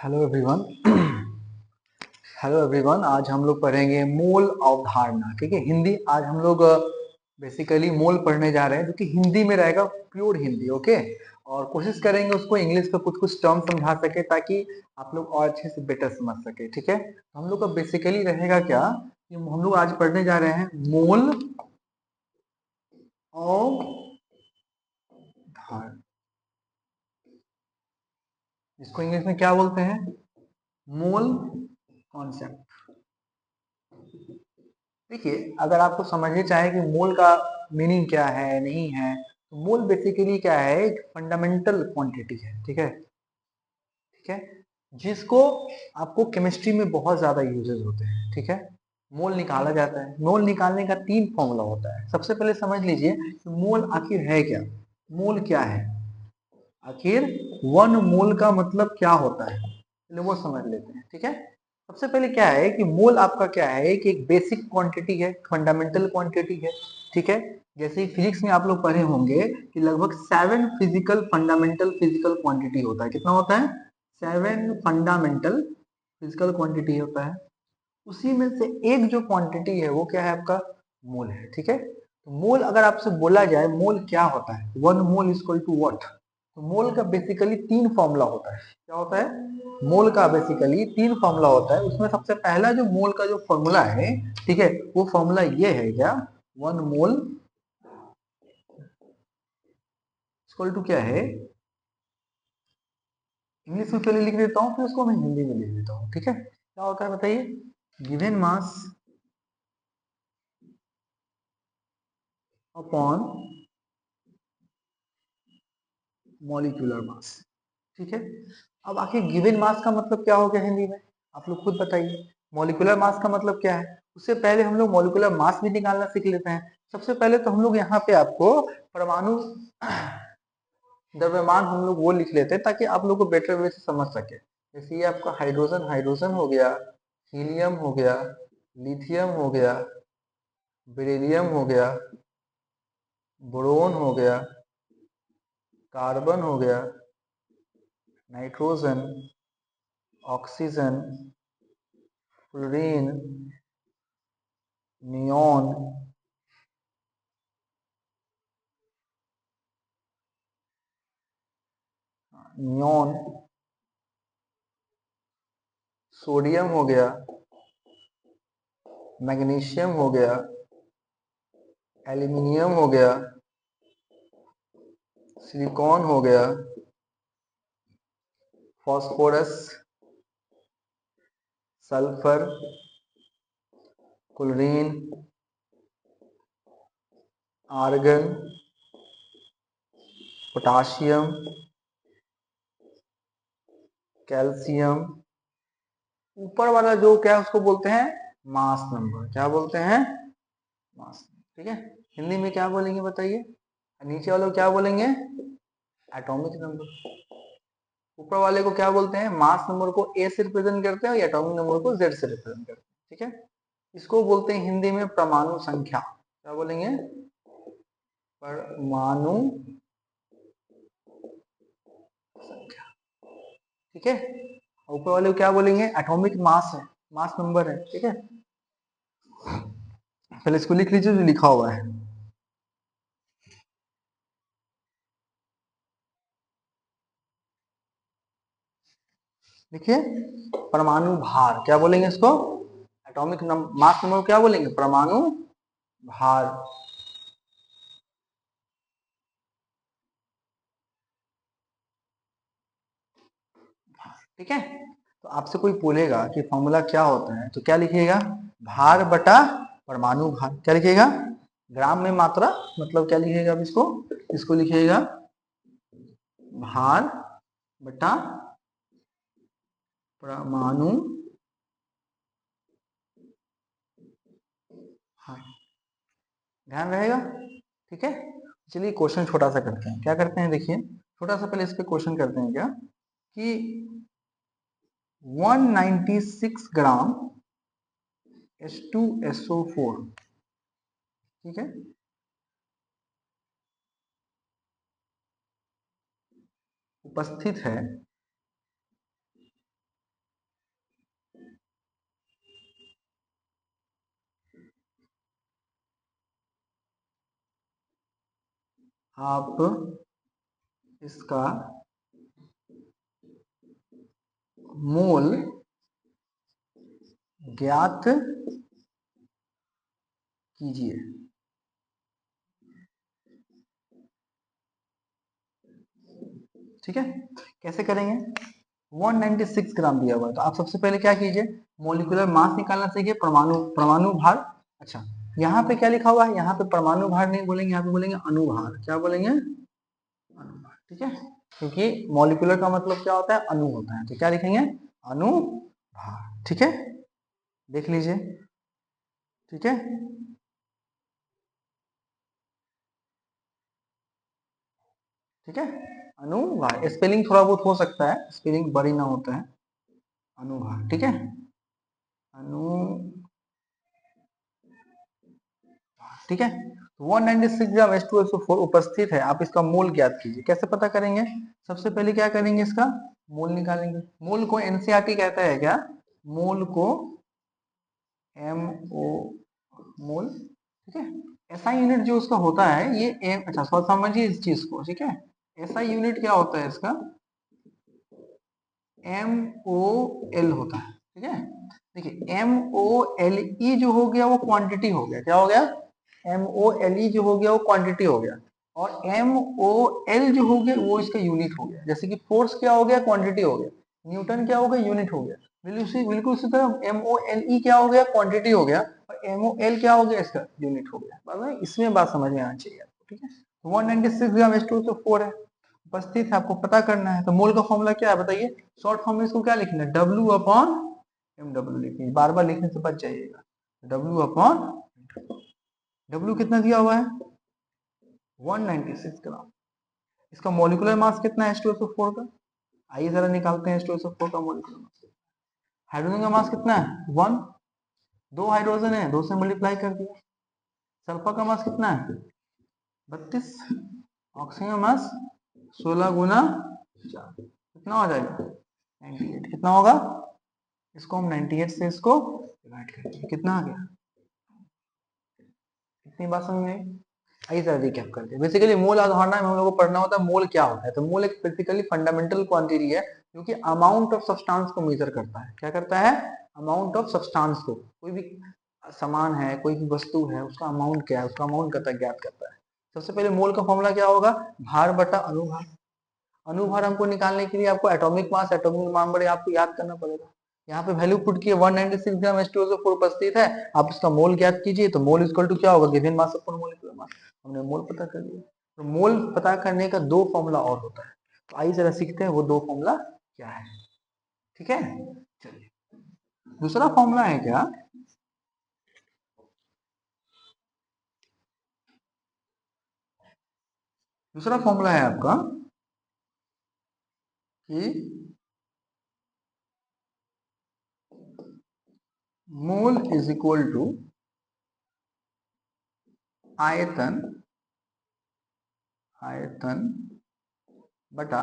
Hello everyone. Hello everyone, आज हम लोग पढ़ेंगे मोल अवधारणा। ठीक है, हिंदी। आज हम लोग बेसिकली मोल पढ़ने जा रहे हैं जो कि हिंदी में रहेगा, प्योर हिंदी। ओके, और कोशिश करेंगे उसको इंग्लिश में कुछ कुछ टर्म समझा सके ताकि आप लोग और अच्छे से बेटर समझ सके। ठीक है, हम लोग का बेसिकली रहेगा क्या कि हम लोग आज पढ़ने जा रहे हैं मोल अवधारणा। इसको इंग्लिश में क्या बोलते हैं? Mole concept. देखिए, अगर आपको समझनी चाहे कि मोल का मीनिंग क्या है, नहीं है, तो मोल बेसिकली क्या है? एक फंडामेंटल क्वांटिटी है। ठीक है, ठीक है, जिसको आपको केमिस्ट्री में बहुत ज्यादा यूजेस होते हैं। ठीक है, मोल निकाला जाता है। मोल निकालने का तीन फॉर्मूला होता है। सबसे पहले समझ लीजिए कि मोल आखिर है क्या। मोल क्या है आखिर? वन मोल का मतलब क्या होता है, पहले वो समझ लेते हैं। ठीक है, सबसे पहले क्या है कि मोल आपका क्या है कि एक बेसिक क्वांटिटी है, फंडामेंटल क्वांटिटी है। ठीक है, जैसे फिजिक्स में आप लोग पढ़े होंगे कि लगभग 7 फिजिकल फंडामेंटल फिजिकल क्वांटिटी होता है। कितना होता है? 7 फंडामेंटल फिजिकल क्वांटिटी होता है। उसी में से एक जो क्वांटिटी है वो क्या है आपका? मोल है। ठीक है, तो मोल अगर आपसे बोला जाए मोल क्या होता है, one mole is equal to what, तो मोल का बेसिकली तीन फॉर्मूला होता है। क्या होता है? मोल का बेसिकली तीन फॉर्मूला होता है। उसमें सबसे पहला जो मोल का जो फॉर्मूला है, ठीक है, वो फॉर्मूला ये है क्या? वन मोल इक्वल टू क्या है? इंग्लिश में पहले लिख देता हूँ, फिर उसको मैं हिंदी में लिख देता हूँ। ठीक है, क्या होता है बताइए? गिवन मास अपॉन मॉलिक्यूलर मास। ठीक है, अब आखिर गिवन मास का मतलब क्या हो गया हिंदी में, आप लोग खुद बताइए। मॉलिक्यूलर मास का मतलब क्या है? उससे पहले हम लोग मॉलिक्यूलर मास भी निकालना सीख लेते हैं। सबसे पहले तो हम लोग यहाँ पे आपको परमाणु द्रव्यमान हम लोग वो लिख लेते हैं ताकि आप लोग को बेटर वे से समझ सके। जैसे ये आपका हाइड्रोजन हाइड्रोजन हो गया, हीलियम हो गया, लिथियम हो गया, बेरिलियम हो गया, बोरोन हो गया, कार्बन हो गया, nitrogen, oxygen, fluorine, neon, neon, sodium हो गया, मैग्नीशियम हो गया, एल्यूमिनियम हो गया, सिलिकॉन हो गया, phosphorus, sulphur, chlorine, argon, potassium, calcium. ऊपर वाला जो क्या है उसको बोलते हैं मास नंबर। क्या बोलते हैं? मास। ठीक है, हिंदी में क्या बोलेंगे बताइए? नीचे वाले को क्या बोलेंगे? Atomic number. ऊपर वाले को क्या बोलते हैं? मास नंबर को ए से रिप्रेजेंट करते हैं और एटॉमिक नंबर को जेड से रिप्रेजेंट करते हैं। ठीक है, इसको बोलते हैं हिंदी में परमाणु संख्या। क्या बोलेंगे? परमाणु संख्या। ठीक है, ऊपर वाले को क्या बोलेंगे? एटॉमिक मास है, मास नंबर है। ठीक है, पहले इसको लिख लीजिए जो लिखा हुआ है। देखिए, परमाणु भार क्या बोलेंगे इसको? एटॉमिक मास नंबर क्या बोलेंगे? परमाणु भार। ठीक है, तो आपसे कोई बोलेगा कि फॉर्मूला क्या होता है तो क्या लिखिएगा? भार बटा परमाणु भार। क्या लिखिएगा? ग्राम में मात्रा, मतलब क्या लिखिएगा अब इसको? इसको लिखिएगा भार बटा परमाणु भार। ध्यान रहेगा? ठीक है, चलिए क्वेश्चन छोटा सा करते हैं। क्या करते हैं देखिए, छोटा सा पहले इस पे क्वेश्चन करते हैं क्या कि 196 ग्राम H2SO4, ठीक है, उपस्थित है आप इसका मोल ज्ञात कीजिए। ठीक है, कैसे करेंगे? 196 ग्राम दिया हुआ है, तो आप सबसे पहले क्या कीजिए, मोलिकुलर मास निकालना सीखिए, परमाणु परमाणु भार। अच्छा, यहाँ पे क्या लिखा हुआ है, यहाँ पे परमाणु भार नहीं बोलेंगे, यहाँ पे बोलेंगे अनुभार। क्या बोलेंगे? अनुभार। ठीक है, क्योंकि मॉलिक्यूलर का मतलब क्या होता है, अणु होता है, तो क्या लिखेंगे? अनुभार। ठीक है, देख लीजिए। ठीक है, ठीक है, अनुभार। स्पेलिंग थोड़ा बहुत हो सकता है, स्पेलिंग बड़ी ना होता है। अनुभार। ठीक है, अनु, ठीक है। 196 ग्राम H2SO4 उपस्थित है, आप इसका मोल ज्ञात कीजिए। कैसे पता करेंगे? सबसे पहले क्या करेंगे, इसका मोल निकालेंगे। मोल को एनसीईआरटी कहता है क्या? मोल को MO मोल। ठीक है, एसआई यूनिट जो उसका होता है ये एम, अच्छा समझिए इस चीज को। ठीक है, एसआई यूनिट क्या होता है इसका? MOL होता है। ठीक है, देखिए MOLE जो हो गया वो क्वांटिटी हो गया। क्या हो गया? MOLE जो हो गया वो क्वांटिटी हो गया, और MOL जो हो गया वो इसका यूनिट हो गया। जैसे कि फोर्स क्या हो गया? क्वांटिटी हो गया। न्यूटन क्या हो गया? यूनिट हो गया। बिल्कुल उसी तरह MOLE क्या हो गया? क्वांटिटी हो गया, और MOL क्या हो गया? इसका यूनिट हो गया। मतलब इसमें बात समझ में आना चाहिए आपको। ठीक है, 196 ग्राम H2SO4 है, उपस्थित है, आपको पता करना है। तो मोल का फॉर्मूला क्या है बताइए? शॉर्ट फॉर्म में इसको क्या लिखना है? W अपॉन MW लिखिए, बार बार लिखने से बच जाइएगा। W अपॉन, W कितना दिया हुआ है? 196 ग्राम। इसका मोलिकुलर मास कितना है H2SO4 का? आइए जरा निकालते हैं H2SO4 का मोलिकुलर मास। हाइड्रोजन का मास कितना है? 1। दो हाइड्रोजन है, 2 से मल्टीप्लाई कर दिया। सल्फर का मास कितना है? 32। ऑक्सीजन का मास 16 गुना 4, कितना हो जाएगा? 98। कितना होगा? इसको हम 98 से इसको डिवाइड करेंगे, कितना आ गया? इतनी बात समझ में आई? आइए जरा रिकैप करते हैं। बेसिकली मोल अवधारणा में हम लोगों को पढ़ना होता है मोल क्या होता है। तो मोल एक बेसिकली फंडामेंटल क्वांटिटी है जो कि अमाउंट ऑफ सब्सटेंस को मेजर करता है। क्या करता है? अमाउंट ऑफ सब्सटेंस को, कोई भी सामान है, कोई भी वस्तु है, उसका अमाउंट क्या है, उसका अमाउंट करता ज्ञात करता है। सबसे पहले मोल का फॉर्मूला क्या होगा? भार बटा अनुभार। अनुभार हमको निकालने के लिए आपको एटॉमिक मास, एटॉमिक नंबर आपको याद करना पड़ेगा। यहाँ पे वैल्यू पुट किए 196 ग्राम H2SO4 उपस्थित है, आप इसका मोल ज्ञात कीजिए। तो मोल इक्वल टू क्या होगा? Given mass upon molecular mass. हमने मोल पता कर लिया। तो मोल पता करने का दो फॉर्मूला और होता है, तो आइए जरा सीखते हैं वो दो फॉर्मूला क्या है। ठीक है, चलिए। दूसरा फॉर्मूला है क्या? दूसरा फॉर्मूला है आपका कि मोल इज इक्वल टू आयतन, आयतन बटा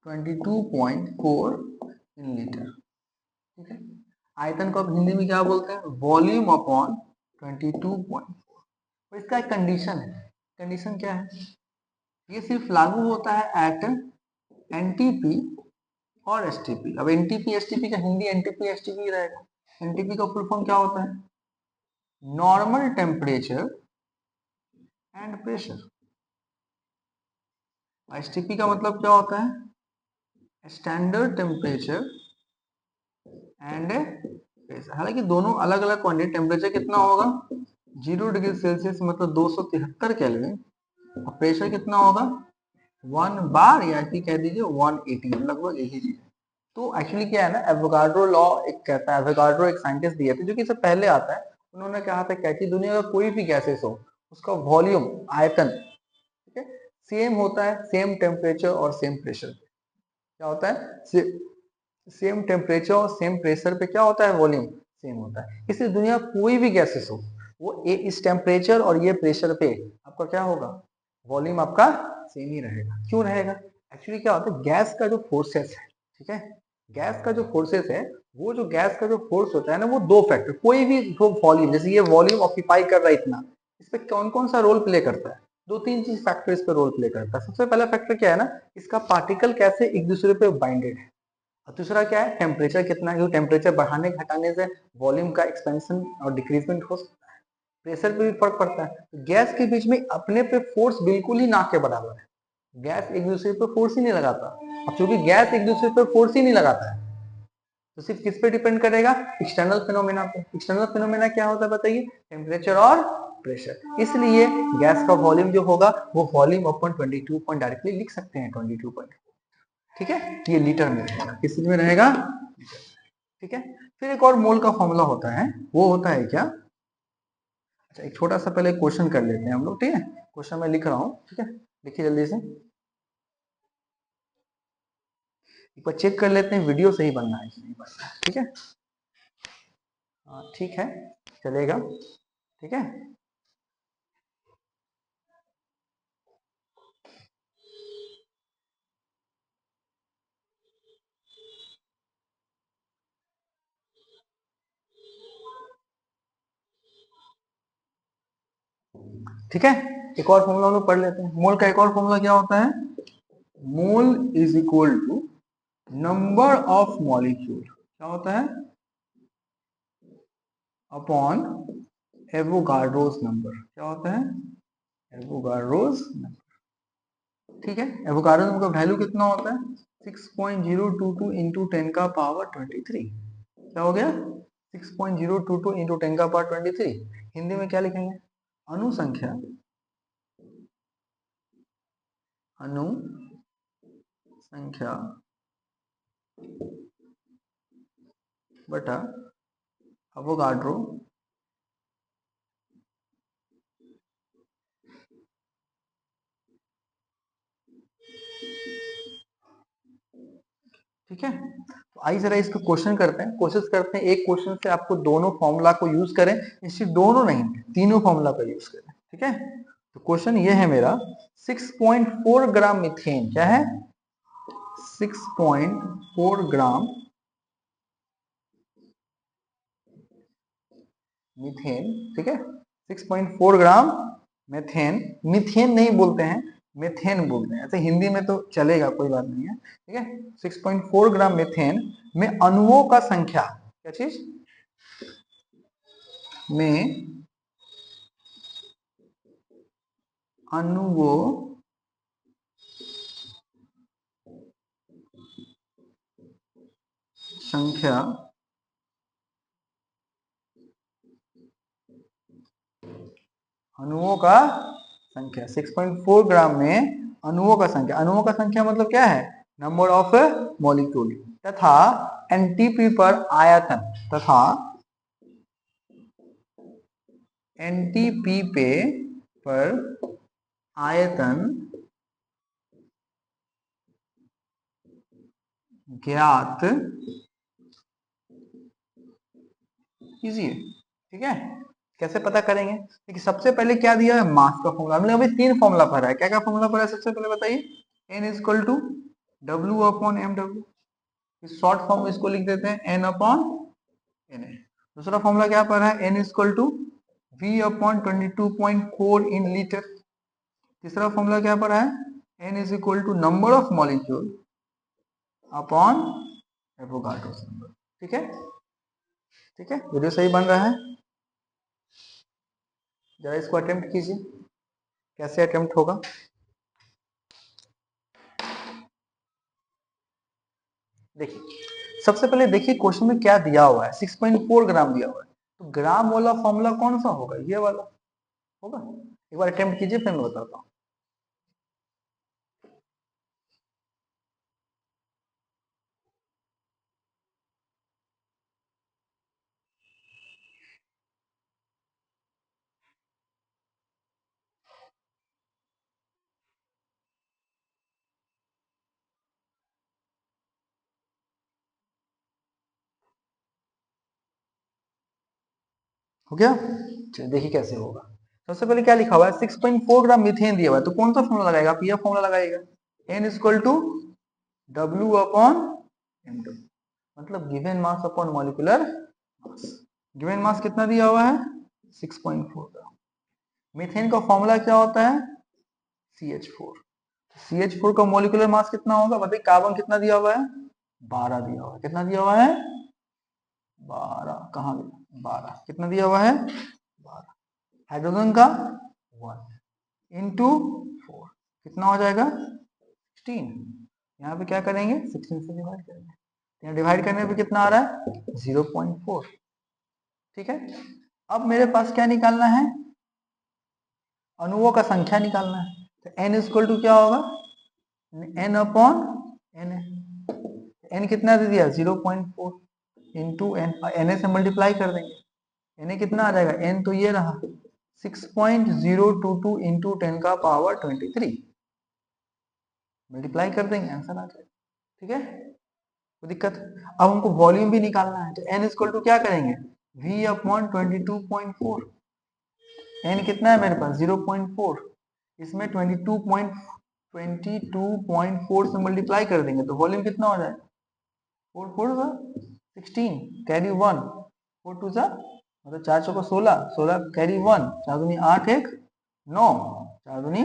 22.4 इन लीटर। ठीक है, आयतन को आप हिंदी में क्या बोलते हैं? Volume upon 22.4। इसका एक कंडीशन है। कंडीशन क्या है? ये सिर्फ लागू होता है एट एनटीपी और एसटीपी। अब एनटीपी एसटीपी का हिंदी एनटीपी एसटीपी रहेगा। एनटीपी का फुल फॉर्म क्या होता है? Normal temperature and pressure. STP का मतलब क्या होता है? Standard temperature and pressure. हालांकि दोनों अलग अलग क्वांटिटी। टेम्परेचर कितना होगा? 0 डिग्री सेल्सियस मतलब 273 केल्विन। और प्रेशर कितना होगा? 1 बार, या कह दीजिए 180, लगभग एक ही चीज है। तो एक्चुअली क्या है ना, एवोगाड्रो लॉ एक कहता है, एवोगाड्रो एक साइंटिस्ट दिए थे जो कि इससे पहले आता है। उन्होंने कहा था क्या कि दुनिया का कोई भी गैसेस हो, उसका वॉल्यूम, आयतन, ठीक है, सेम होता है, सेम टेम्परेचर और सेम प्रेशर। क्या होता है? सेम टेम्परेचर और सेम प्रेशर पे क्या होता है? वॉल्यूम सेम होता है। इसलिए दुनिया कोई भी गैसेस हो, वो इस टेम्परेचर और ये प्रेशर पे आपका क्या होगा? वॉल्यूम आपका सेम ही रहेगा। क्यों रहेगा? एक्चुअली क्या होता है, गैस का जो फोर्सेस है, ठीक है, गैस का जो फोर्सेस है, वो जो गैस का जो फोर्स होता है ना, वो दो फैक्टर, कोई भी वॉल्यूम, जैसे ये वॉल्यूम ऑक्यूपाई कर रहा है इतना, इस पे कौन कौन सा रोल प्ले करता है? दो तीन चीज फैक्टर इस पे रोल प्ले करता है। सबसे पहला फैक्टर क्या है ना, इसका पार्टिकल कैसे एक दूसरे पे बाइंडेड है, और दूसरा क्या है, टेम्परेचर कितना है, क्योंकि टेम्परेचर बढ़ाने घटाने से वॉल्यूम का एक्सपेंशन और डिक्रीजमेंट हो सकता है। प्रेशर पे भी फर्क पड़ता है। तो गैस के बीच में अपने पे फोर्स बिल्कुल ही ना के बराबर है, गैस एक दूसरे पे फोर्स ही नहीं लगाता। अब चूंकि गैस एक दूसरे पे फोर्स ही नहीं लगाता है, तो सिर्फ किस पे डिपेंड करेगा, एक्सटर्नल फिनोमेना पे। एक्सटर्नल फिनोमेना क्या होता है बताइए, टेम्परेचर और प्रेशर। इसलिए गैस का वॉल्यूम जो होगा वो वॉल्यूम अपॉन 22 पॉइंट डायरेक्टली लिख सकते हैं, 22 पॉइंट। ठीक है, ये लीटर में रहेगा, किस में रहेगा, ठीक है। फिर एक और मोल का फॉर्मूला होता है, वो होता है क्या, अच्छा एक छोटा सा पहले क्वेश्चन कर लेते हैं हम लोग, ठीक है। क्वेश्चन मैं लिख रहा हूँ, ठीक है, लिखिए जल्दी से। एक बार चेक कर लेते हैं वीडियो सही बनना है कि नहीं बनना है, ठीक है। हाँ ठीक है, चलेगा, ठीक है। ठीक है, एक और फॉर्मूला हम लोग पढ़ लेते हैं। मोल का एक और फॉर्मूला क्या होता है, mole is equal to number of molecule, क्या होता है, अपॉन एवोगाड्रोस नंबर, क्या होता है, एवोगाड्रोस नंबर। ठीक है, एवोगाड्रो नंबर का वैल्यू कितना होता है, 6.022 इंटू 10 का पावर 23। क्या हो गया, 6.022 इंटू 10 का पावर 23। हिंदी में क्या लिखेंगे, अनुसंख्या, अनुसंख्या बटा अवोगाड्रो ठीक है। तो आइए जरा इसको क्वेश्चन करते हैं, कोशिश करते हैं एक क्वेश्चन से आपको दोनों फॉर्मूला को यूज करें, इससे दोनों नहीं तीनों फॉर्मूला का यूज करें, ठीक है। तो क्वेश्चन ये है मेरा, 6.4 ग्राम मीथेन, क्या है, 6.4 ग्राम मीथेन, ठीक है, 6.4 ग्राम मेथेन, मीथेन नहीं बोलते हैं, मेथेन बोलते हैं, ऐसे हिंदी में तो चलेगा, कोई बात नहीं है, ठीक है। 6.4 ग्राम मेथेन में अणुओं का संख्या, क्या चीज, में अणुओं संख्या अणुओं का संख्या 6.4 ग्राम में अणुओं का संख्या, अणुओं का संख्या मतलब क्या है, नंबर ऑफ मॉलिक्यूल, तथा एनटीपी पर आयतन, तथा एनटीपी पे पर आयतन ज्ञात कीजिए, ठीक है। कैसे पता करेंगे, देखिए सबसे पहले क्या दिया है, मास का फॉर्मूला, हमने अभी तीन फॉर्मूला पढ़ा है, क्या क्या फॉर्मूला पढ़ा है, सबसे पहले बताइए, N is equal to W upon M W, short form में इसको लिख देते हैं एन अपॉन एन ए। दूसरा फॉर्मूला क्या पढ़ा है, N is equal to V upon 22.4 in litre. तीसरा फॉर्मूला क्या पढ़ा है, N is equal to number of molecule upon Avogadro number, ठीक है, ठीक है। वीडियो सही बन रहा है, जरा इसको अटेम्प्ट कीजिए, कैसे अटेम्प्ट होगा। देखिए सबसे पहले देखिए क्वेश्चन में क्या दिया हुआ है, 6.4 ग्राम दिया हुआ है, तो ग्राम वाला फॉर्मूला कौन सा होगा, ये वाला होगा। एक बार अटेम्प्ट कीजिए फिर मैं बताता हूँ। हो गया, चलिए देखिए कैसे होगा। सबसे पहले क्या लिखा हुआ है, 6.4 ग्राम मीथेन दिया हुआ है, तो कौन सा फॉर्मूला लगाएगा, पीएफ फॉर्मूला लगाएगा, n equal to W upon M W, मतलब given mass upon molecular mass. Given mass कितना दिया हुआ है, 6.4 ग्राम। मीथेन का फॉर्मूला क्या होता है, CH4। CH4 का मोलिकुलर मास कितना होगा बताइए? कार्बन कितना दिया हुआ है? 12 दिया हुआ है। कितना दिया हुआ है? 12। कहाँ गया? 12 कितना दिया हुआ है? 12। हाइड्रोजन का 1 इंटू 4 कितना हो जाएगा? 16। यहाँ पे क्या करेंगे? 16 से डिवाइड करेंगे। यहाँ डिवाइड करने पे कितना आ रहा है? 0.4। ठीक है, अब मेरे पास क्या निकालना है? अणुओं का संख्या निकालना है। तो n इक्वल टू क्या होगा? n upon n। n कितना दे दिया? 0.4 इंटू एन, n से मल्टीप्लाई कर देंगे। n कितना आ जाएगा? n तो ये रहा 6.022 इंटू 10 का पावर 23। मल्टीप्लाई कर देंगे, आंसर आ जाएगा। ठीक है, कोई दिक्कत? अब हमको वॉल्यूम भी निकालना है, तो n इक्वल टू क्या करेंगे? v upon 22.4। n कितना है मेरे पास? 0.4। इसमें 22.4 से मल्टीप्लाई कर देंगे तो वॉल्यूम कितना हो जाएगा? 4 4 16 कैरी 1, 4 2 मतलब 4 चौका 16, 16 कैरी 1, 4 दूनी 8, 1 9, 4 दूनी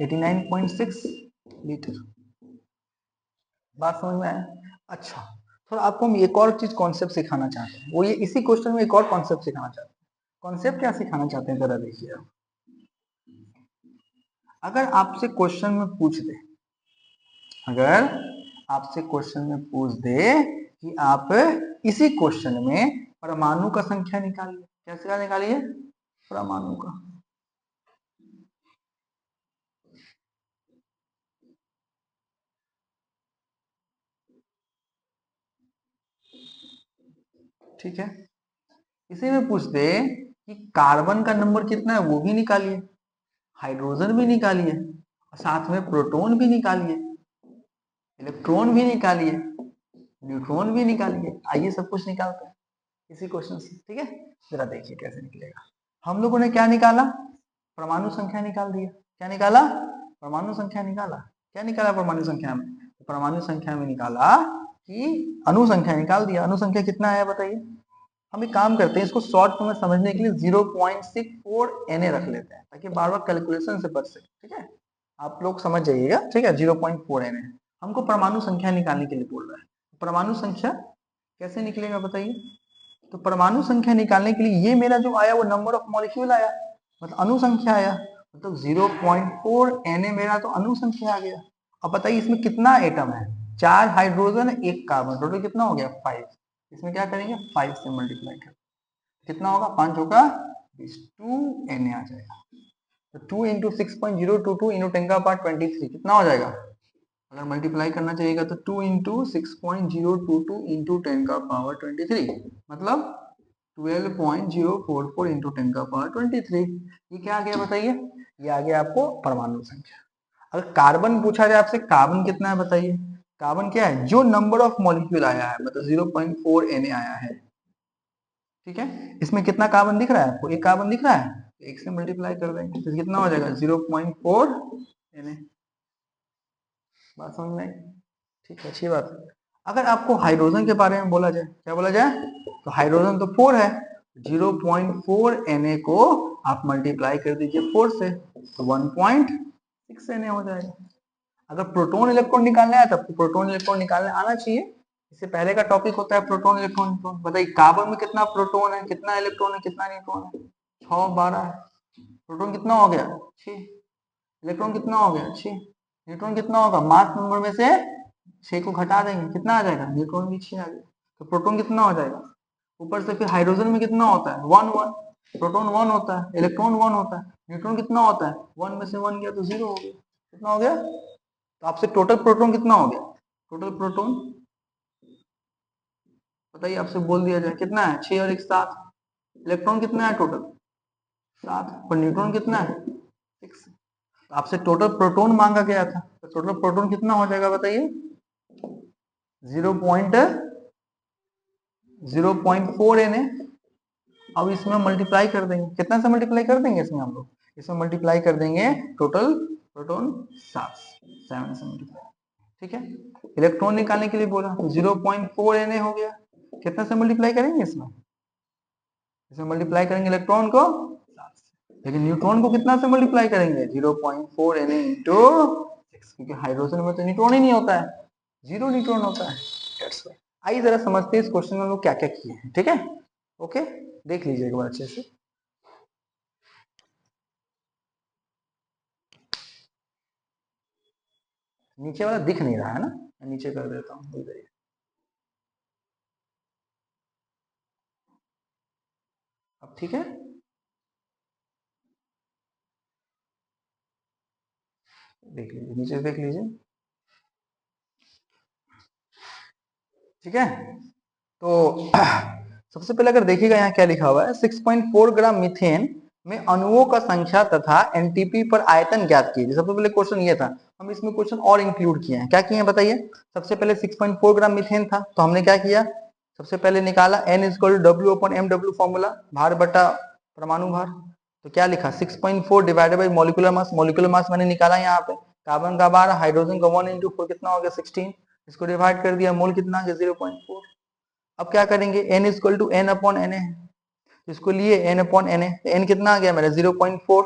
89.6 लीटर। बात समझ में आया? अच्छा, थोड़ा आपको हम एक और चीज कॉन्सेप्ट सिखाना चाहते हैं। वो ये इसी क्वेश्चन में एक और कॉन्सेप्ट सिखाना चाहते हैं। कॉन्सेप्ट क्या सिखाना चाहते हैं जरा देखिए। अगर आपसे क्वेश्चन में पूछ दे, अगर आपसे क्वेश्चन में पूछ दे कि आप इसी क्वेश्चन में परमाणु का संख्या निकालिए, कैसे निकालिए? परमाणु का। ठीक है, इसी में पूछ दे कि कार्बन का नंबर कितना है, वो भी निकालिए, हाइड्रोजन भी निकालिए, साथ में प्रोटॉन भी निकालिए, इलेक्ट्रॉन भी निकालिए, न्यूट्रॉन भी निकालिए। आइए सब कुछ निकालते हैं इसी क्वेश्चन से। ठीक है, जरा देखिए कैसे निकलेगा। हम लोगों ने क्या निकाला? परमाणु संख्या निकाल दिया। क्या निकाला? परमाणु संख्या निकाला। क्या निकाला परमाणु संख्या में? परमाणु संख्या में निकाला कि अणु संख्या निकाल दिया। अणु संख्या कितना है बताइए? हम एक काम करते हैं, इसको शॉर्ट में समझने के लिए 0.64 Na रख लेते हैं ताकि बार बार कैलकुलेशन से बच सके। ठीक है, आप लोग समझ जाइएगा। ठीक है, 0.4 Na हमको परमाणु संख्या निकालने के लिए बोल रहा है। परमाणु संख्या कैसे निकलेगा बताइए? तो परमाणु संख्या निकालने के लिए ये मेरा जो आया वो नंबर ऑफ मॉलिक्यूल आया, मतलब अणु संख्या आया, मतलब 0.4 Na मेरा तो अणु संख्या आ गया। अब बताइए इसमें कितना एटम है? 4 हाइड्रोजन 1 कार्बन, टोटल कितना हो गया? 5। इसमें क्या करेंगे? 5 से मल्टीप्लाई कर, कितना होगा? 5 होगा 20, 2 Na आ जाएगा। तो 2 इंटू 6.022 इंटू 10 का पावर 23 कितना हो जाएगा? अगर मल्टीप्लाई करना चाहिएगा तो 2 इंटू 6.022 इंटू 10 का पावर 23 मतलब 12.044 इंटू 10 का पावर 23। ये क्या आ गया बताइए? ये आ गया आपको परमाणु संख्या। अगर कार्बन पूछा जाए आपसे, कार्बन कितना है बताइए? कार्बन क्या है? जो नंबर ऑफ मॉलिक्यूल आया है, मतलब 0.4 Na आया है। ठीक है, इसमें कितना कार्बन दिख रहा है आपको? एक कार्बन दिख रहा है, एक से मल्टीप्लाई कर देंगे तो कितना हो जाएगा? 0.4 Na। बात समझ में आई? ठीक है, अच्छी बात है। अगर आपको हाइड्रोजन के बारे में बोला जाए, क्या बोला जाए? तो हाइड्रोजन तो 4 है, 0.4 Na को आप मल्टीप्लाई कर दीजिए 4 से तो 1.6 Na हो जाएगा। अगर प्रोटॉन इलेक्ट्रॉन निकालना है तब प्रोटॉन इलेक्ट्रॉन निकालने आना चाहिए। इससे पहले का टॉपिक होता है प्रोटॉन इलेक्ट्रॉन। बताइए कार्बन में कितना प्रोटॉन है, कितना इलेक्ट्रॉन है, कितना न्यूट्रॉन है? 6 12 है। प्रोटॉन कितना हो गया? 6। इलेक्ट्रॉन कितना हो गया? 6। न्यूट्रॉन कितना होगा? मास नंबर में से 6 को घटा देंगे, कितना आ जाएगा? न्यूट्रॉन भी 6 आ गया। तो प्रोटॉन कितना हो जाएगा? ऊपर से फिर हाइड्रोजन में कितना होता है? 1 1। प्रोटॉन 1 होता है, इलेक्ट्रॉन 1 होता है, न्यूट्रॉन कितना होता है? 1 में से 1 गया तो 0 हो गया। कितना हो गया? तो आपसे टोटल प्रोटॉन कितना हो गया? टोटल प्रोटॉन बताइए, आपसे बोल दिया जाए कितना है? 6 और 1 7। इलेक्ट्रॉन कितना है टोटल? 7। पर न्यूट्रॉन कितना है? 6। आपसे टोटल प्रोटॉन मांगा गया था, तो टोटल प्रोटॉन कितना हो जाएगा बताइए? 0.4 Na। अब इसमें मल्टीप्लाई कर देंगे, कितना से मल्टीप्लाई कर देंगे इसमें हम लोग? इसमें मल्टीप्लाई कर देंगे टोटल प्रोटॉन 7 से मल्टीप्लाई। ठीक है, इलेक्ट्रॉन निकालने के लिए बोला तो 0.4 Na हो गया। कितना से मल्टीप्लाई करेंगे इसमें? इसमें मल्टीप्लाई करेंगे इलेक्ट्रॉन को 7 से। लेकिन न्यूट्रॉन को कितना से मल्टीप्लाई करेंगे 0.4 Na इंटू 6, क्योंकि हाइड्रोजन में तो न्यूट्रॉन ही नहीं होता है, 0 न्यूट्रॉन होता है। That's why। आइए जरा समझते हैं इस क्वेश्चन में हम लोग क्या क्या किए हैं, ठीक है। ओके, देख लीजिए एक बार अच्छे से। नीचे वाला दिख नहीं रहा है ना, मैं नीचे कर देता हूँ। अब ठीक है, देख लीजिए नीचे, देख लीजिए, ठीक है। तो सबसे पहले अगर देखिएगा यहाँ क्या लिखा हुआ है, 6.4 ग्राम मीथेन में अणुओं का संख्या तथा एनटीपी पर आयतन ज्ञात कीजिए। सबसे पहले क्वेश्चन ये था, हम इसमें क्वेश्चन और इंक्लूड किए हैं। क्या किए हैं बताइए। सबसे पहले 6.4 ग्राम मीथेन था, तो हमने क्या किया, सबसे पहले निकाला N equal to W upon M W, formula भार बटा परमाणु भार। तो क्या लिखा 6.4 divided by molecular mass, molecular mass मैंने निकाला यहाँ पे, कार्बन का 12, हाइड्रोजन का 1 इंटू 4 कितना हो गया 16, इसको डिवाइड कर दिया, मोल कितना आ गया 0.4। अब क्या करेंगे, n equal to N upon N है, इसको लिए n अपॉन एन है, n कितना आ गया मेरा 0.4,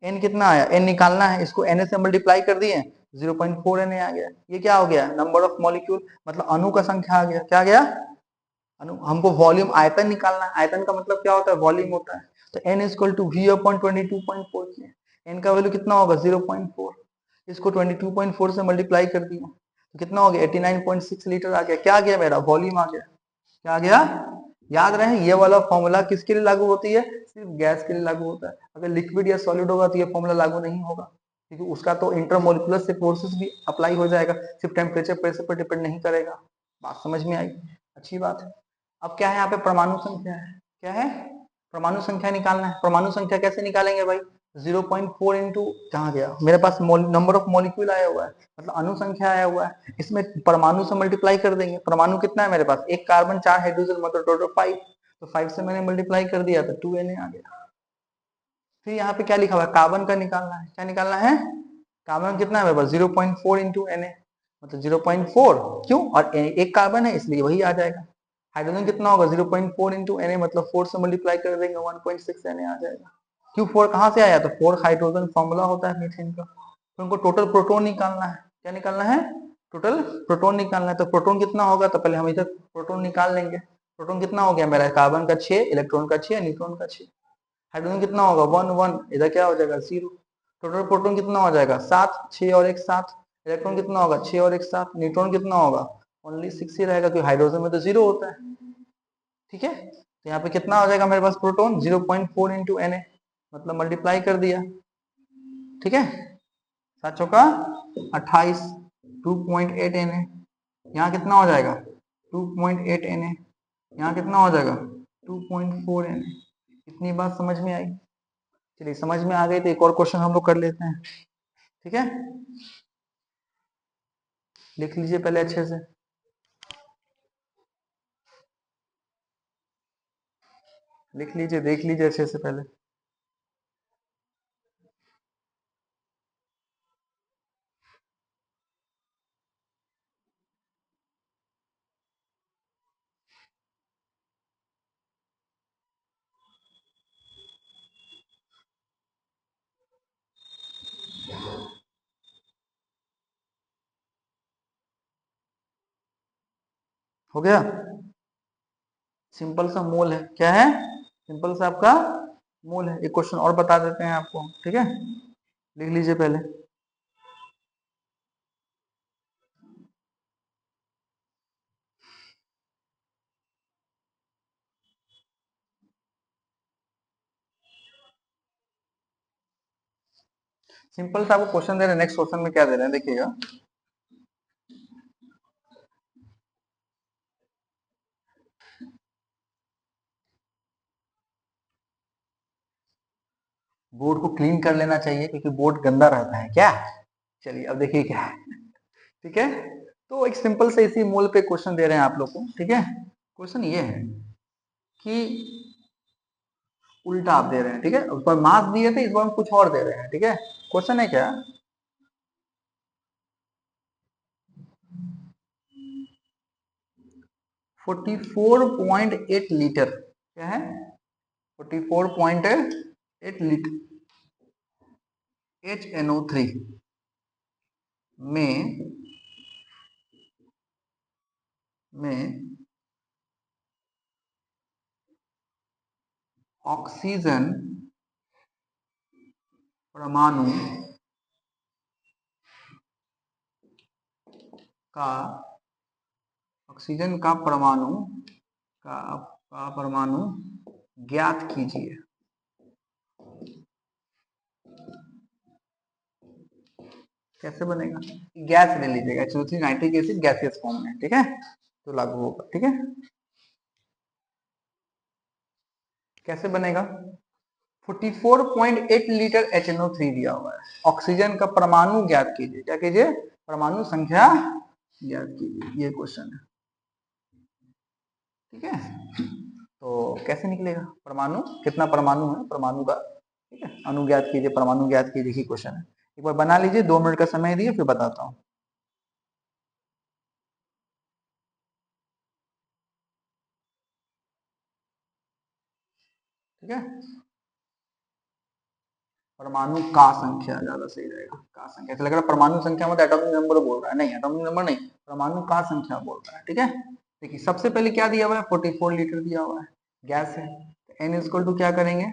n कितना आया, n निकालना है, इसको na से मल्टीप्लाई कर दिए 0.4 na आ गया। ये क्या हो गया, नंबर ऑफ मॉलिक्यूल, मतलब अणु का संख्या आ गया। क्या गया, अणु। हमको वॉल्यूम आयतन निकालना है, आयतन का मतलब क्या होता है, वॉल्यूम होता है। तो n equal to v upon 22.4 किया, n का वैल्यू कितना होगा 0.4, इसको 22.4 से मल्टीप्लाई कर दिया, तो कितना हो गया 89.6 लीटर आ गया। क्या आ गया मेरा, वॉल्यूम आ गया। क्या आ गया, याद रहे ये वाला फॉर्मूला किसके लिए लागू होती है, सिर्फ गैस के लिए लागू होता है। अगर लिक्विड या सॉलिड होगा तो ये फॉर्मूला लागू नहीं होगा, क्योंकि उसका तो इंटरमोलिकुलर से फोर्सेस भी अप्लाई हो जाएगा, सिर्फ टेम्परेचर प्रेशर पर डिपेंड नहीं करेगा। बात समझ में आई, अच्छी बात है। अब क्या है यहाँ पे, परमाणु संख्या है, क्या है, परमाणु संख्या निकालना है। परमाणु संख्या कैसे निकालेंगे भाई, 0.4 इंटू, कहाँ गया मेरे पास, नंबर ऑफ मॉलिक्यूल आया हुआ है, मतलब अणु संख्या आया हुआ है, इसमें परमाणु से मल्टीप्लाई कर देंगे। परमाणु कितना है मेरे पास, एक कार्बन 4 हाइड्रोजन, मतलब टोटल 5, तो 5 से मैंने मल्टीप्लाई कर दिया तो 2Na आ गया। फिर यहाँ पे क्या लिखा हुआ है, कार्बन का निकालना है। क्या निकालना है, कार्बन कितना है मेरे पास 0.4 इंटू Na, मतलब 0.4, क्यों, और एक कार्बन है इसलिए वही आ जाएगा। हाइड्रोजन कितना होगा 0.4 इंटू Na, मतलब 4 से मल्टीप्लाई कर देंगे 1.6 Na आ जाएगा। क्यों 4 कहाँ से आया, तो 4 हाइड्रोजन फॉर्मूला होता है मीथेन का। तो उनको टोटल प्रोटोन निकालना है। क्या निकालना है, टोटल प्रोटोन निकालना है। तो प्रोटोन कितना होगा, तो पहले हम इधर प्रोटोन निकाल लेंगे। प्रोटोन कितना हो गया मेरा, कार्बन का 6, इलेक्ट्रॉन का 6, न्यूट्रॉन का 6। हाइड्रोजन कितना होगा 1 1, इधर क्या हो जाएगा 0। टोटल प्रोटॉन कितना हो जाएगा 7, 6 और 1 7। इलेक्ट्रॉन कितना होगा 6 और 1 7। न्यूट्रॉन कितना होगा ओनली 6 ही रहेगा, क्योंकि हाइड्रोजन में तो 0 होता है, ठीक है। तो यहाँ पे कितना हो जाएगा मेरे पास प्रोटॉन 0.4 इंटू Na, मतलब मल्टीप्लाई कर दिया, ठीक है। 7 चौका 28, 2.8 Na। यहाँ कितना हो जाएगा 2.8 Na, यहाँ कितना हो जाएगा 2.4 Na। इतनी बात समझ में आई। चलिए समझ में आ गई तो एक और क्वेश्चन हम लोग कर लेते हैं, ठीक है। लिख लीजिए पहले अच्छे से, लिख लीजिए, देख लीजिए अच्छे से पहले। हो गया, सिंपल सा मोल है, क्या है, सिंपल सा आपका मोल है। एक क्वेश्चन और बता देते हैं आपको, ठीक है, लिख लीजिए पहले। सिंपल सा आपको क्वेश्चन दे रहे हैं, नेक्स्ट क्वेश्चन में क्या दे रहे हैं देखिएगा। बोर्ड को क्लीन कर लेना चाहिए, क्योंकि बोर्ड गंदा रहता है क्या। चलिए अब देखिए क्या है, ठीक है। तो एक सिंपल से इसी मोल पे क्वेश्चन दे रहे हैं आप लोग को, ठीक है। क्वेश्चन ये है कि उल्टा आप दे रहे हैं, ठीक है। उस पर मास दिए थे, इस बार हम कुछ और दे रहे हैं, ठीक है। क्वेश्चन है क्या, 44.8 लीटर, क्या है 44.8 लीटर, HNO3 में ऑक्सीजन परमाणु का परमाणु ज्ञात कीजिए। कैसे बनेगा? गैस ले लीजिएगा, HNO3 nitric acid gaseous form में, ठीक है, तो लागू होगा। ठीक है, कैसे बनेगा? 44.8 लीटर HNO3 दिया हुआ है, ऑक्सीजन का परमाणु ज्ञात कीजिए। क्या कीजिए? परमाणु संख्या ज्ञात कीजिए, ये क्वेश्चन है। ठीक है, तो कैसे निकलेगा? परमाणु कितना परमाणु है परमाणु का, ठीक है, अणु ज्ञात कीजिए, परमाणु ज्ञात कीजिए ही क्वेश्चन है। एक बार बना लीजिए, 2 मिनट का समय दिए, फिर बताता हूँ। ठीक है, परमाणु का संख्या ज्यादा सही रहेगा, का संख्या। ऐसा लग रहा है परमाणु संख्या मतलब एटॉमिक नंबर बोल रहा है, नहीं, एटॉमिक नंबर नहीं, परमाणु का संख्या बोल रहा है। ठीक है, देखिए सबसे पहले क्या दिया हुआ है? 44 लीटर दिया हुआ है, गैस है। N इक्वल टू क्या करेंगे?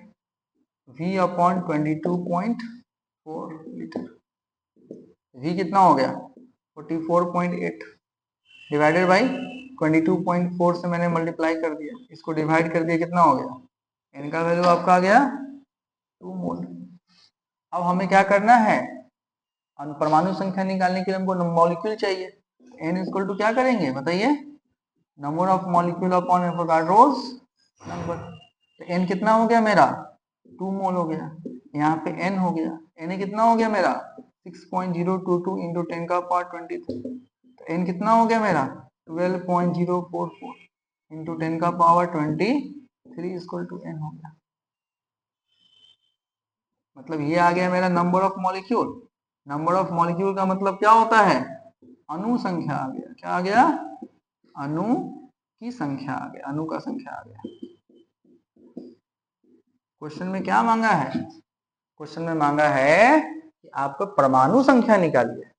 V upon 22.4 litre. V कितना हो गया? 44.8 डिवाइडेड बाई 22.4 से मैंने मल्टीप्लाई कर दिया, इसको डिवाइड कर दिया, कितना हो गया? N का वैल्यू आपका आ गया 2 मोल। अब हमें क्या करना है? परमाणु संख्या निकालने के लिए हमको मॉलिक्यूल चाहिए। N इक्वल टू क्या करेंगे बताइए? Number of molecule upon Avogadro's number. तो N कितना हो गया मेरा? 2 मोल हो गया। यहाँ पे N हो गया, Na कितना हो गया मेरा? 6.022 इंटू 10 का पावर 23। तो N कितना हो गया मेरा? 12.044 इंटू 10 का पावर 23 इक्वल टू N हो गया। मतलब ये आ गया मेरा number of molecule. Number of molecule का मतलब क्या होता है? अणु संख्या आ गया। क्या आ गया? अणु की संख्या आ गया, अणु का संख्या आ गया। क्वेश्चन में क्या मांगा है? क्वेश्चन में मांगा है कि आपको परमाणु संख्या निकालिए।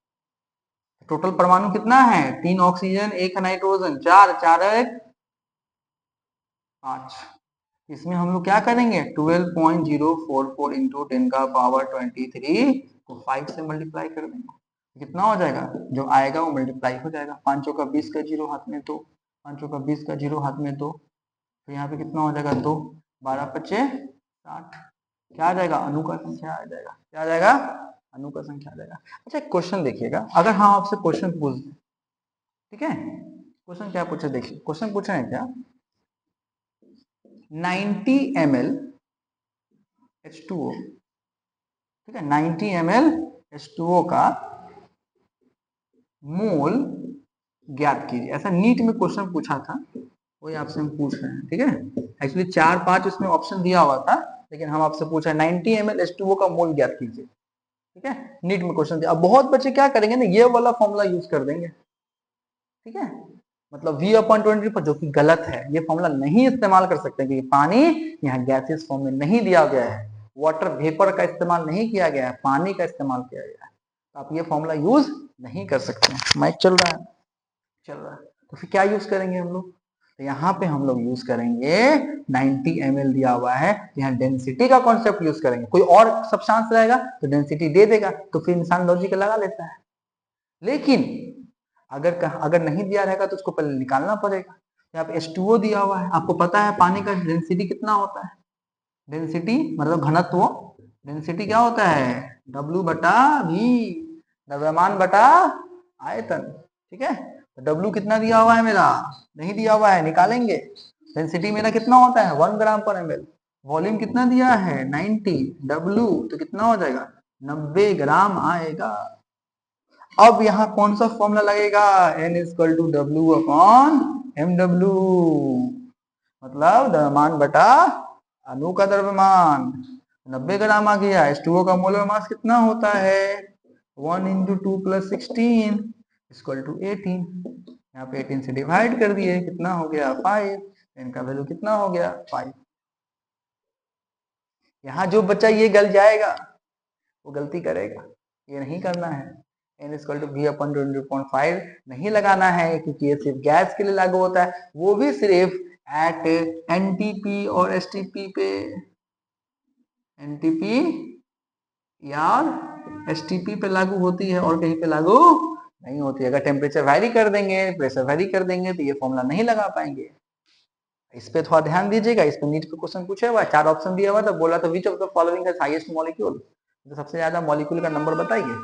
टोटल परमाणु कितना है? 3 ऑक्सीजन, 1 नाइट्रोजन, 4 4 1 5। इसमें हम लोग क्या करेंगे? 12.044 इंटू 10 का पावर 23 को 5 से मल्टीप्लाई कर देंगे। कितना हो जाएगा? जो आएगा वो मल्टीप्लाई हो जाएगा। 5 का 20 का 0 हाथ में 2, 5 का 20 का 0 हाथ में 2, तो यहाँ पे कितना हो जाएगा? 2, 12 पचे 60। क्या आ जाएगा? अणु का संख्या आ जाएगा। क्या आ जाएगा? अणु का संख्या आ जाएगा। अच्छा क्वेश्चन देखिएगा, अगर हम आपसे क्वेश्चन पूछ दें, ठीक है, क्वेश्चन क्या पूछे देखिए, क्वेश्चन पूछे हैं क्या? 90 ml H2O, ठीक है, 90 ml H2O का मोल ज्ञात कीजिए। ऐसा नीट में क्वेश्चन पूछा था, वही आपसे हम पूछ रहे हैं। ठीक है, एक्चुअली 4-5 उसमें ऑप्शन दिया हुआ था, लेकिन हम आपसे पूछा 90 ml H2O का मोल ज्ञात कीजिए। ठीक है, नीट में क्वेश्चन दिया। अब बहुत बच्चे क्या करेंगे ना, ये वाला फॉर्मूला यूज कर देंगे। ठीक है, मतलब V अपॉन 20 पर, जो कि गलत है, ये फॉर्मूला नहीं इस्तेमाल कर सकते क्योंकि पानी यहाँ गैसियस फॉर्म में नहीं दिया गया है, वाटर वेपर का इस्तेमाल नहीं किया गया है, पानी का इस्तेमाल किया गया है, तो आप ये फॉर्मूला यूज नहीं कर सकते हैं। माइक चल रहा है? चल रहा है। तो फिर क्या यूज करेंगे हम लोग? तो यहाँ पे हम लोग यूज करेंगे 90 ml दिया हुआ है, यहाँ डेंसिटी का कॉन्सेप्ट यूज करेंगे। कोई और सब्सटेंस रहेगा तो डेंसिटी दे देगा, तो फिर इंसान लॉजिक लगा लेता है। लेकिन अगर नहीं दिया रहेगा तो उसको पहले निकालना पड़ेगा। यहाँ पे H2O दिया हुआ है, आपको पता है पानी का डेंसिटी कितना होता है? डेंसिटी मतलब घनत्व, डेंसिटी क्या होता है? W बटा V, द्रव्यमान बटा आयतन। ठीक है, तो W कितना दिया हुआ है मेरा? नहीं दिया हुआ है, निकालेंगे। डेंसिटी मेरा कितना होता है? 1 ग्राम पर ml। वॉल्यूम कितना दिया है? 90। W तो कितना हो जाएगा? 90 ग्राम आएगा। अब यहाँ कौन सा फॉर्मूला लगेगा? N equal to W upon MW, मतलब द्रव्यमान बटा अणु का द्रव्यमान। 90 ग्राम आ गया। H2O का मोलर मास कितना होता है? 1 इंटू 2 प्लस 16 इक्वल टू 18। यहाँ पे 18 से डिवाइड कर दिए, कितना हो गया? 5। N का वैल्यू कितना हो गया? 5। यहाँ जो बच्चा ये गल जाएगा वो गलती करेगा, ये नहीं करना है। n इक्वल टू वी अपन 20.5 नहीं लगाना है, क्योंकि ये सिर्फ गैस के लिए लागू होता है, वो भी सिर्फ एट एनटीपी और एसटीपी पे, एनटीपी या एसटीपी पे लागू होती है और कहीं पे लागू नहीं होती। अगर टेम्परेचर वैरी कर देंगे, प्रेशर वैरी कर देंगे, तो ये फॉर्मूला नहीं लगा पाएंगे। इस पे थोड़ा ध्यान दीजिएगा। इस पे नीट पे क्वेश्चन पूछा हुआ, 4 ऑप्शन दिया हुआ था, बोला तो which of the following has highest molecule, तो सबसे ज्यादा मॉलिक्यूल का नंबर बताइए,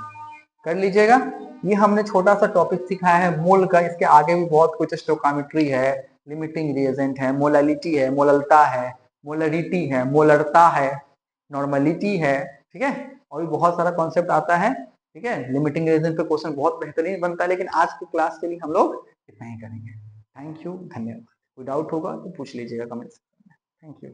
कर लीजिएगा। ये हमने छोटा सा टॉपिक सिखाया है मोल का, इसके आगे भी बहुत कुछ, स्टोकामेट्री है, लिमिटिंग रिएजेंट है, मोलालिटी है, मोललता है, मोलरिटी है, मोलरता है, नॉर्मलिटी है, ठीक है, और भी बहुत सारा कॉन्सेप्ट आता है, ठीक है। लिमिटिंग रिएजेंट पे क्वेश्चन बहुत बेहतरीन बनता है, लेकिन आज की क्लास के लिए हम लोग इतना ही करेंगे। थैंक यू, धन्यवाद। कोई डाउट होगा तो पूछ लीजिएगा कमेंट्स में। Thank you.